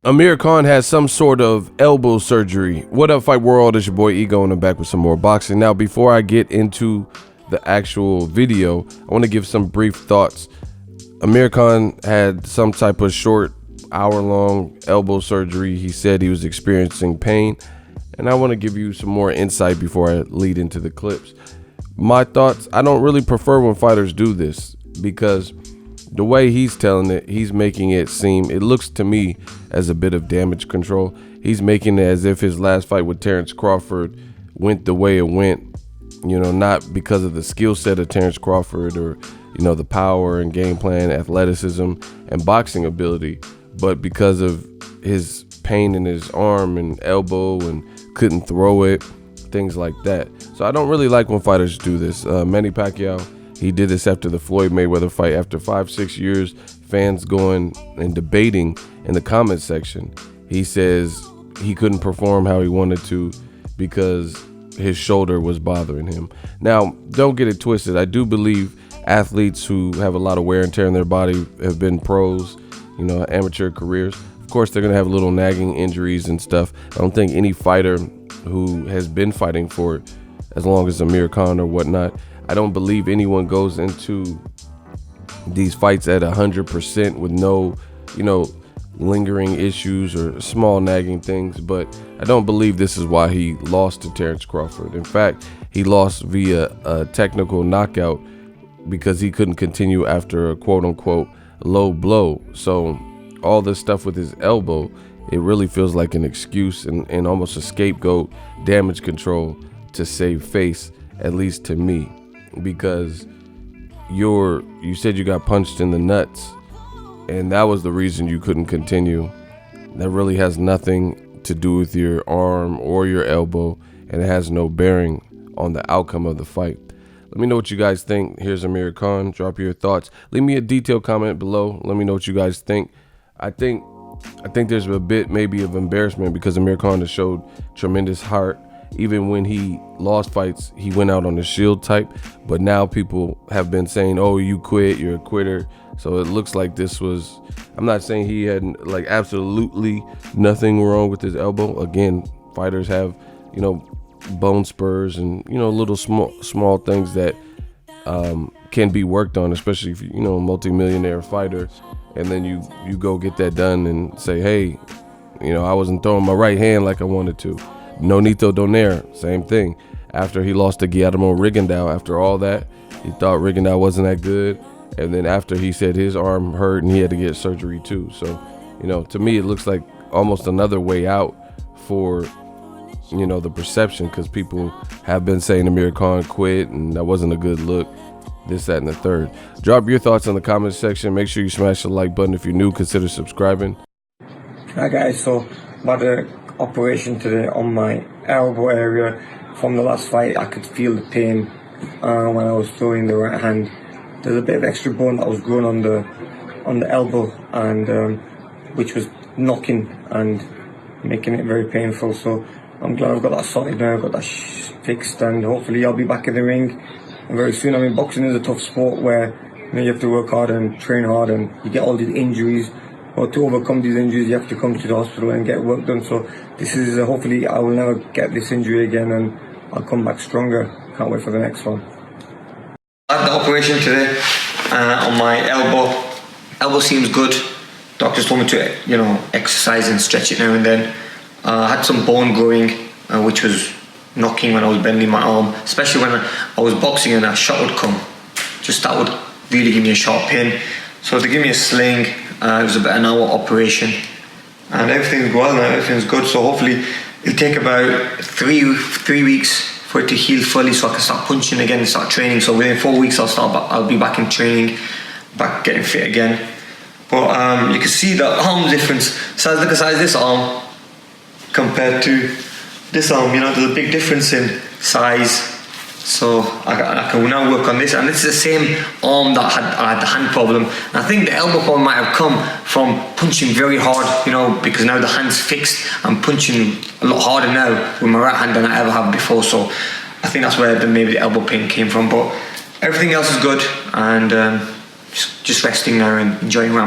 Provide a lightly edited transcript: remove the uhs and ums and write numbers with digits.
Amir Khan has some sort of elbow surgery. What up, Fight World? It's your boy Ego, and I'm back with some more boxing. Now, before I get into the actual video, I want to give some brief thoughts. Amir Khan had some type of short, hour-long elbow surgery. He said he was experiencing pain, and I want to give you some more insight before I lead into the clips. My thoughts, I don't really prefer when fighters do this because the way he's telling it, he's making it seem, it looks to me as a bit of damage control. He's making it as if his last fight with Terence Crawford went the way it went, you know, not because of the skill set of Terence Crawford or, you know, the power and game plan, athleticism and boxing ability, but because of his pain in his arm and elbow and couldn't throw it, things like that. So I don't really like when fighters do this. Manny Pacquiao, he did this after the Floyd Mayweather fight. After 5-6 years, fans going and debating in the comment section, he says he couldn't perform how he wanted to because his shoulder was bothering him. Now, don't get it twisted. I do believe athletes who have a lot of wear and tear in their body have been pros, you know, amateur careers. Of course, they're going to have little nagging injuries and stuff. I don't think any fighter who has been fighting for it as long as Amir Khan or whatnot, I don't believe anyone goes into these fights at 100% with no, you know, lingering issues or small nagging things. But I don't believe this is why he lost to Terence Crawford. In fact, he lost via a technical knockout because he couldn't continue after a quote-unquote low blow. So all this stuff with his elbow, it really feels like an excuse and almost a scapegoat, damage control to save face, at least to me. Because you said you got punched in the nuts and that was the reason you couldn't continue. That really has nothing to do with your arm or your elbow, and it has no bearing on the outcome of the fight. Let me know what you guys think. Here's Amir Khan. Drop your thoughts. Leave me a detailed comment below. Let me know what you guys think. I think there's a bit maybe of embarrassment because Amir Khan has showed tremendous heart. Even when he lost fights, he went out on the shield type. But now people have been saying, oh, you quit, you're a quitter. So it looks like this was, I'm not saying he had like absolutely nothing wrong with his elbow. Again, fighters have, you know, bone spurs and, you know, little small things that can be worked on, especially if you know, a multi-millionaire fighter. And then you go get that done and say, hey, you know, I wasn't throwing my right hand like I wanted to. Nonito Donaire, same thing. After he lost to Guillermo Rigondeaux, after all that, he thought Rigondeaux wasn't that good. And then after he said his arm hurt and he had to get surgery too. So, you know, to me, it looks like almost another way out for, you know, the perception, because people have been saying Amir Khan quit and that wasn't a good look, this, that, and the third. Drop your thoughts in the comment section. Make sure you smash the like button. If you're new, consider subscribing. Hi guys, so about the operation today on my elbow area. From the last fight, I could feel the pain when I was throwing the right hand. There's a bit of extra bone that was grown on the elbow, and which was knocking and making it very painful. So I'm glad I've got that sorted now. I've got that fixed, and hopefully I'll be back in the ring very soon. I mean, boxing is a tough sport where, you know, you have to work hard and train hard, and you get all these injuries. But to overcome these injuries, you have to come to the hospital and get work done. So this is hopefully I will never get this injury again, and I'll come back stronger. Can't wait for the next one. I had the operation today on my elbow. Elbow seems good. Doctors told me to, you know, exercise and stretch it now and then. I had some bone growing, which was knocking when I was bending my arm, especially when I was boxing and a shot would come. Just that would really give me a sharp pain. So they gave me a sling. It was about an hour operation, and everything's well now. Everything's good. So hopefully it'll take about three weeks for it to heal fully, so I can start punching again and start training. So within 4 weeks I'll be back in training, back getting fit again. But you can see the arm difference. Size, look at size this arm compared to this arm. You know, there's a big difference in size. So I can now work on this, and this is the same arm that I had the hand problem. And I think the elbow problem might have come from punching very hard, you know, because now the hand's fixed. I'm punching a lot harder now with my right hand than I ever have before. So I think that's where maybe the elbow pain came from. But everything else is good, and just resting now and enjoying where I'm